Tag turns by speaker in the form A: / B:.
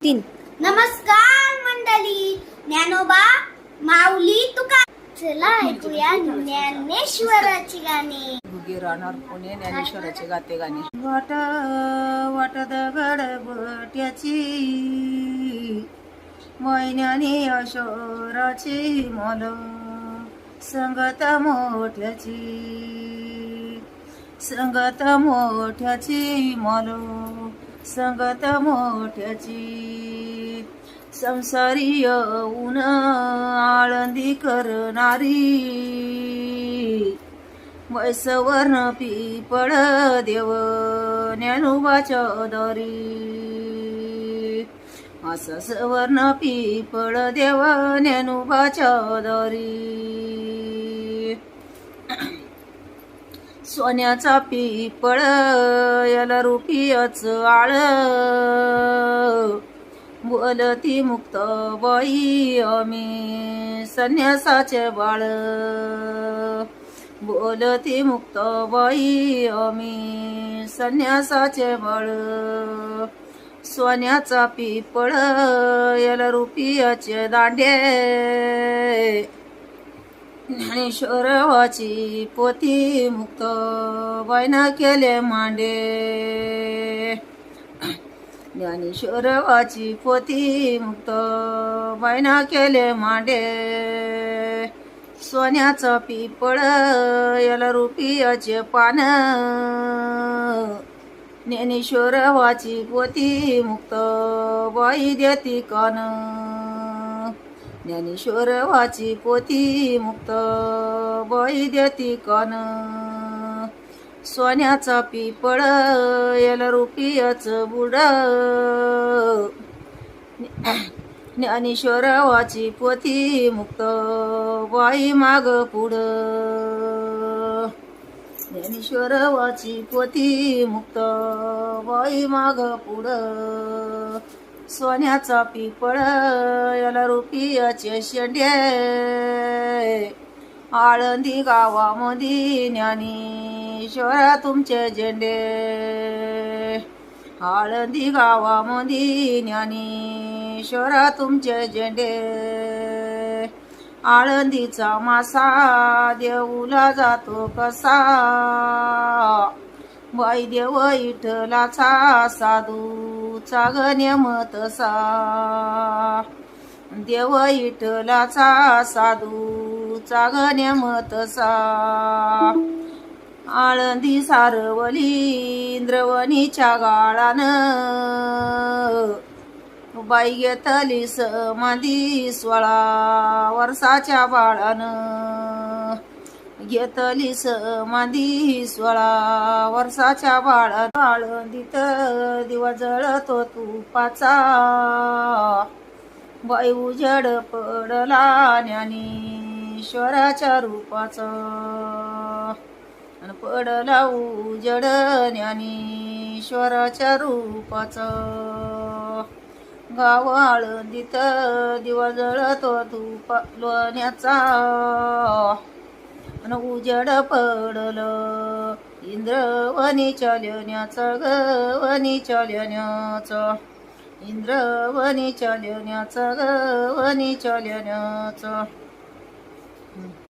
A: तीन.
B: नमस्कार मंडळी, ज्ञानोबा माऊली तुका. चला ऐकूया ज्ञानेश्वराची गाणी.
C: भुगी राहणार पुणे ज्ञानेश्वराचे गाते गाणे. वाट वाट दगड बट्याची मैन्यानी अशोराची मोल संगत मोठ्याची संगत मोठ्याची मोल संगत मोठ्याची संसारी ऊन आळंदी करणारी वैसवर्ण पिपळ देव ज्ञानोबाच्या दारी असं सवर्ण पिपळ देव ज्ञानोबाच्या दारी सोन्याचा पिपळ याला रुपीच आळ बोलती मुक्त बाई आम्ही संन्यासाचे बाळ बोलती मुक्त बाई आम्ही संन्यासाचे बाळ सोन्याचा पिपळ याला रुपयाचे दांडे ज्ञानेश्वराची पोथी मुक्त बाईना केले मांडे ज्ञानेश्वराची पोथी मुक्त बाईना केले मांडे सोन्याचा पिपळ याला रुपयाचे पान ज्ञानेश्वराची पोथी मुक्त बाई देती कान ज्ञानेश्वराची पोथी मुक्त बाई देती कान सोन्याचा पिपळ याला रुपयाच बुड ज्ञानेश्वराची पोथी मुक्त बाई माग पुढ ज्ञानेश्वराची पोथी मुक्त बाई माग पुढ सोन्याचा पिपळ याला रुपयाचे शेंडे आळंदी गावामध्ये ज्ञानेश्वरा तुमचे झेंडे आळंदी गावामध्ये ज्ञानेश्वरा तुमचे झेंडे आळंदीचा मासा देऊला जातो कसा बाई देव विठ्ठलाचा साधूचा गण्यम तसा देव विठ्ठलाचा साधूचा गण्यम तसा आळंदी सारवली इंद्रवणीच्या गाळानं बाई घेतली समाधी 16 वर्षाच्या बाळानं घेतली समाधी 16 वर्षाच्या बाळानं आळंदीत दिवा जळतो तुपाचा बाई उजड पडला ज्ञानेश्वराच्या रूपाचा आणि पडला उजड ज्ञानेश्वराच्या रूपाचा गाव आळंदीत दिवा जळतो तुपा लोण्याचा आणि उजड पडलं इंद्रवनी चालण्याचं गवनी चालण्याचं इंद्रवनी चालण्याचं गवनी चालण्याचं